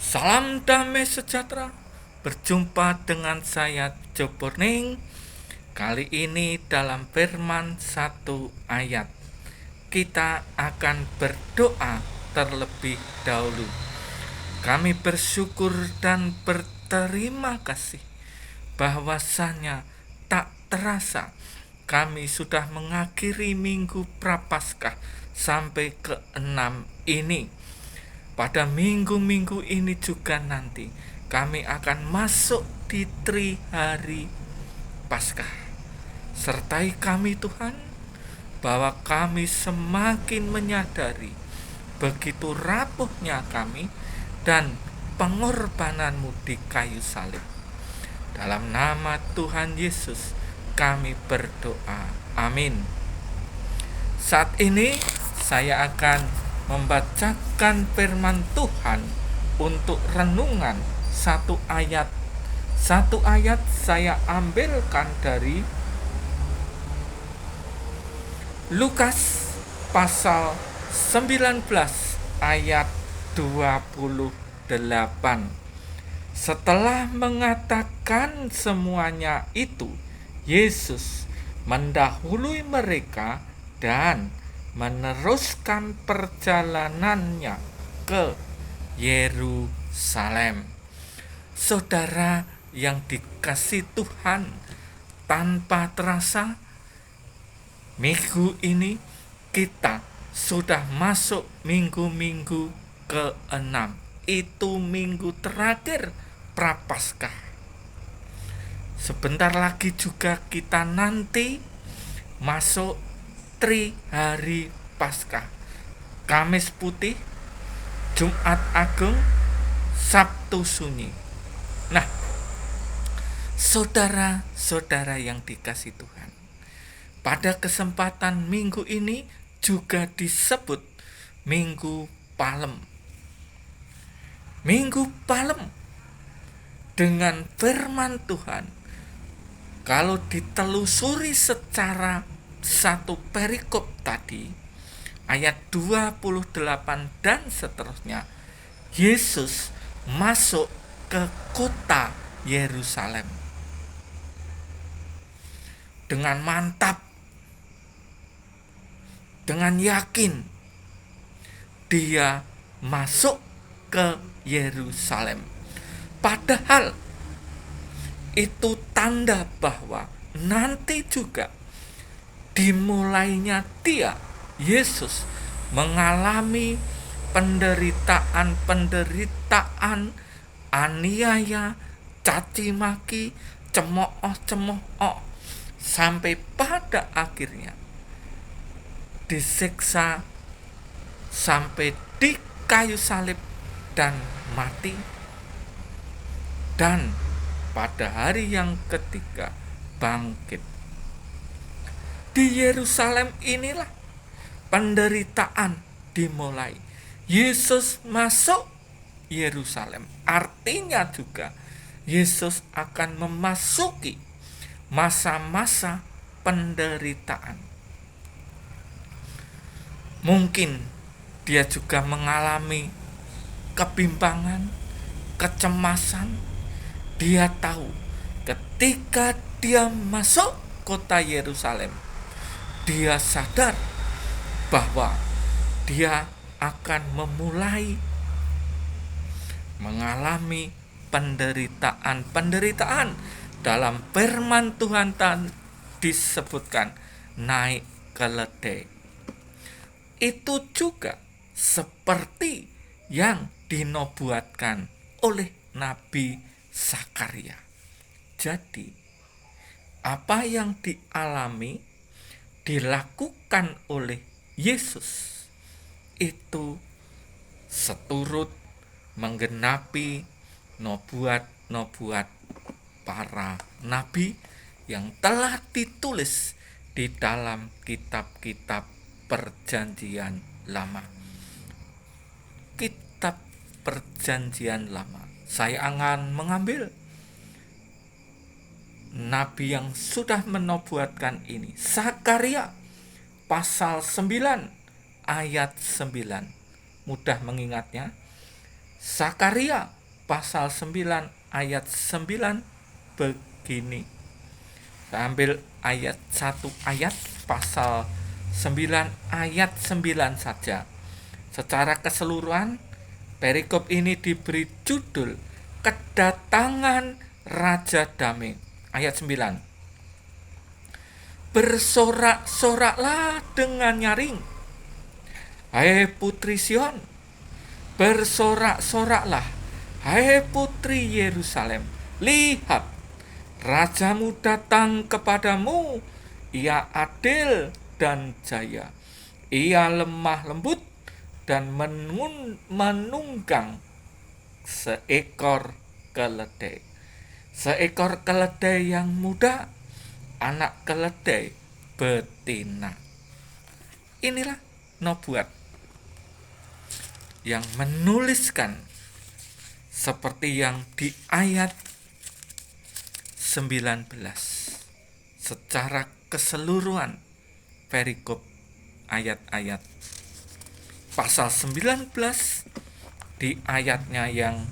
Salam damai sejahtera. Berjumpa dengan saya Joborning. Kali ini dalam firman satu ayat kita akan berdoa terlebih dahulu. Kami bersyukur dan berterima kasih bahwasanya tak terasa kami sudah mengakhiri minggu Prapaskah sampai ke-6 ini. Pada minggu-minggu ini juga nanti kami akan masuk di Tri Hari Paskah. Sertai kami Tuhan, bahwa kami semakin menyadari begitu rapuhnya kami dan pengorbananmu di kayu salib. Dalam nama Tuhan Yesus kami berdoa. Amin. Saat ini saya akan membacakan firman Tuhan untuk renungan satu ayat. Satu ayat saya ambilkan dari Lukas pasal 19 ayat 28. Setelah mengatakan semuanya itu, Yesus mendahului mereka dan meneruskan perjalanannya ke Yerusalem. Saudara yang dikasihi Tuhan, tanpa terasa minggu ini kita sudah masuk minggu-minggu ke-6. Itu minggu terakhir Prapaskah. Sebentar lagi juga kita nanti masuk Tri Hari Paskah. Kamis Putih, Jumat Agung, Sabtu Sunyi. Nah, saudara-saudara yang dikasihi Tuhan, pada kesempatan minggu ini juga disebut Minggu Palem. Minggu Palem dengan firman Tuhan, kalau ditelusuri secara satu perikop tadi, ayat 28 dan seterusnya, Yesus masuk ke kota Yerusalem dengan mantap, dengan yakin dia masuk ke Yerusalem. Padahal itu tanda bahwa nanti juga dimulainya dia, Yesus, mengalami penderitaan, aniaya, caci maki, cemooh, sampai pada akhirnya disiksa sampai di kayu salib dan mati, dan pada hari yang ketiga bangkit. Di Yerusalem inilah penderitaan dimulai. Yesus masuk Yerusalem, artinya juga Yesus akan memasuki masa-masa penderitaan. Mungkin dia juga mengalami kebimbangan, kecemasan. Dia tahu ketika dia masuk kota Yerusalem, dia sadar bahwa dia akan memulai mengalami penderitaan. Dalam firman Tuhan disebutkan naik keledai. Itu juga seperti yang dinubuatkan oleh Nabi Zakaria. Jadi apa yang dialami, dilakukan oleh Yesus itu seturut menggenapi nubuat para nabi yang telah ditulis di dalam kitab-kitab Perjanjian Lama. Kitab Perjanjian Lama, saya akan mengambil nabi yang sudah menubuatkan ini. Zakaria pasal 9 ayat 9. Mudah mengingatnya. Zakaria pasal 9 ayat 9 begini. Saya ambil satu ayat pasal 9 ayat 9 saja. Secara keseluruhan perikop ini diberi judul Kedatangan Raja Damai. Ayat 9. Bersorak-soraklah dengan nyaring, hai putri Sion. Bersorak-soraklah, hai putri Yerusalem. Lihat, rajamu datang kepadamu. Ia adil dan jaya. Ia lemah lembut dan menunggang seekor keledai. Seekor keledai yang muda, anak keledai betina. Inilah nubuat yang menuliskan seperti yang di ayat 19 secara keseluruhan perikop ayat-ayat pasal 19 di ayatnya yang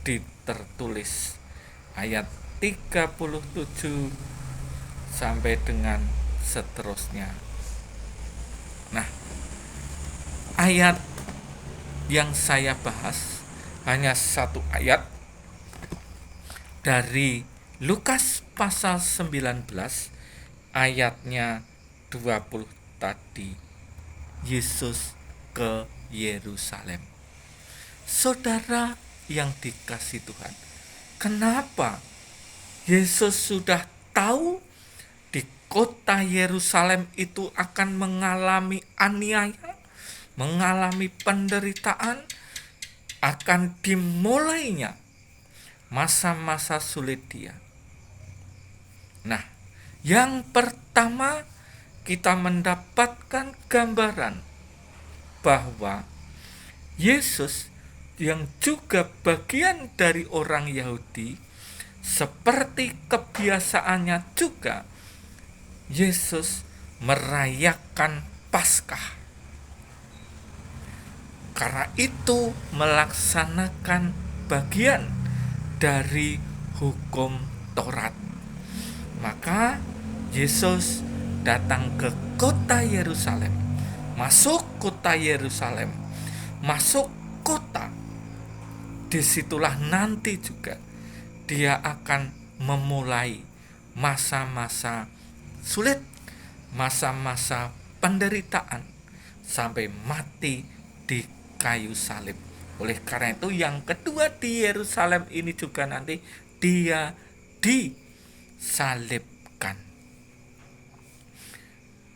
ditertulis ayat 37 sampai dengan seterusnya. Nah, ayat yang saya bahas hanya satu ayat dari Lukas pasal 19 ayatnya 20 tadi. Yesus ke Yerusalem. Saudara yang dikasihi Tuhan, kenapa Yesus sudah tahu di kota Yerusalem itu akan mengalami aniaya, mengalami penderitaan, akan dimulainya masa-masa sulit dia. Nah, yang pertama kita mendapatkan gambaran bahwa Yesus yang juga bagian dari orang Yahudi, seperti kebiasaannya juga, Yesus merayakan Paskah. Karena itu melaksanakan bagian dari hukum Taurat. Maka Yesus datang ke kota Yerusalem, masuk kota Yerusalem, masuk kota. Disitulah nanti juga dia akan memulai masa-masa sulit, masa-masa penderitaan, sampai mati di kayu salib. Oleh karena itu yang kedua di Yerusalem ini juga nanti dia disalibkan.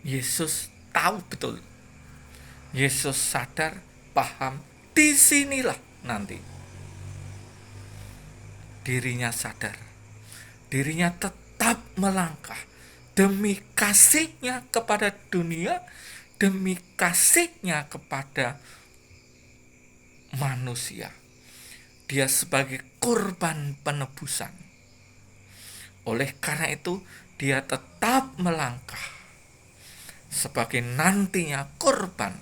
Yesus tahu betul. Yesus sadar, paham, disinilah nanti dirinya sadar. Dirinya tetap melangkah demi kasihnya kepada dunia, demi kasihnya kepada manusia. Dia sebagai korban penebusan. Oleh karena itu dia tetap melangkah sebagai nantinya korban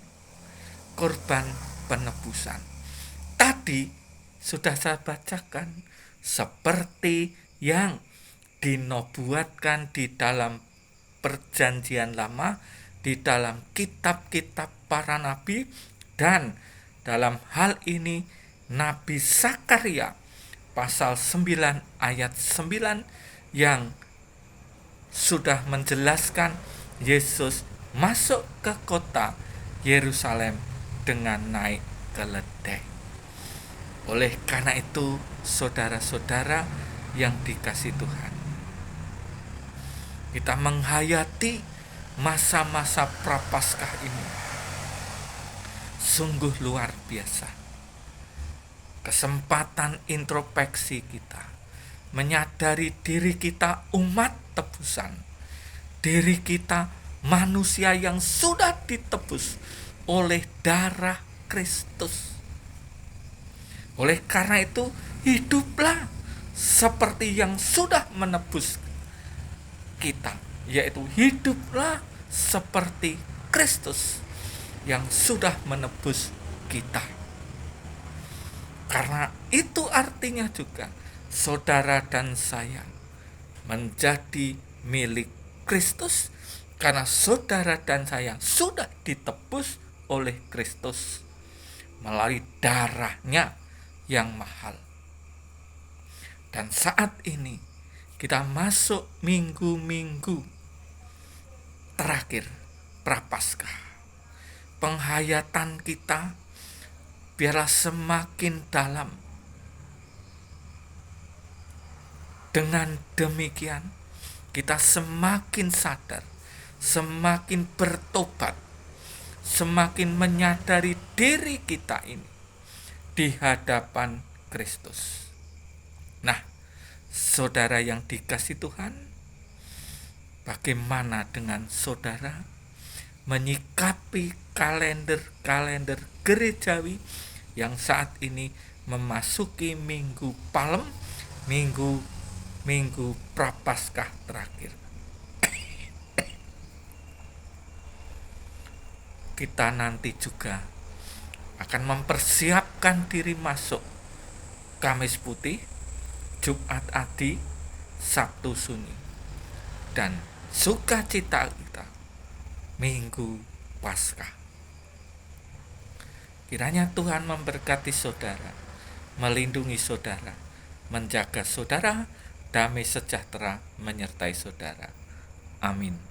penebusan. Tadi sudah saya bacakan seperti yang dinubuatkan di dalam perjanjian lama, di dalam kitab-kitab para nabi, dan dalam hal ini Nabi Zakaria pasal 9 ayat 9 yang sudah menjelaskan Yesus masuk ke kota Yerusalem dengan naik keledai. Oleh karena itu, saudara-saudara yang dikasihi Tuhan, kita menghayati masa-masa Prapaskah ini sungguh luar biasa. Kesempatan introspeksi kita, menyadari diri kita umat tebusan, diri kita manusia yang sudah ditebus oleh darah Kristus. Oleh karena itu, hiduplah seperti yang sudah menebus kita, yaitu hiduplah seperti Kristus yang sudah menebus kita. Karena itu artinya juga saudara dan saya menjadi milik Kristus, karena saudara dan saya sudah ditebus oleh Kristus melalui darahnya yang mahal. Dan saat ini kita masuk minggu-minggu terakhir Prapaskah. Penghayatan kita biarlah semakin dalam. Dengan demikian kita semakin sadar, semakin bertobat, semakin menyadari diri kita ini di hadapan Kristus. Nah, saudara yang dikasihi Tuhan, bagaimana dengan saudara menyikapi kalender gerejawi yang saat ini memasuki Minggu Palem, Minggu Prapaskah terakhir? Kita nanti juga akan mempersiapkan diri masuk Kamis Putih, Jumat Adi, Sabtu Sunyi, dan sukacita kita Minggu Paskah. Kiranya Tuhan memberkati saudara, melindungi saudara, menjaga saudara, damai sejahtera menyertai saudara. Amin.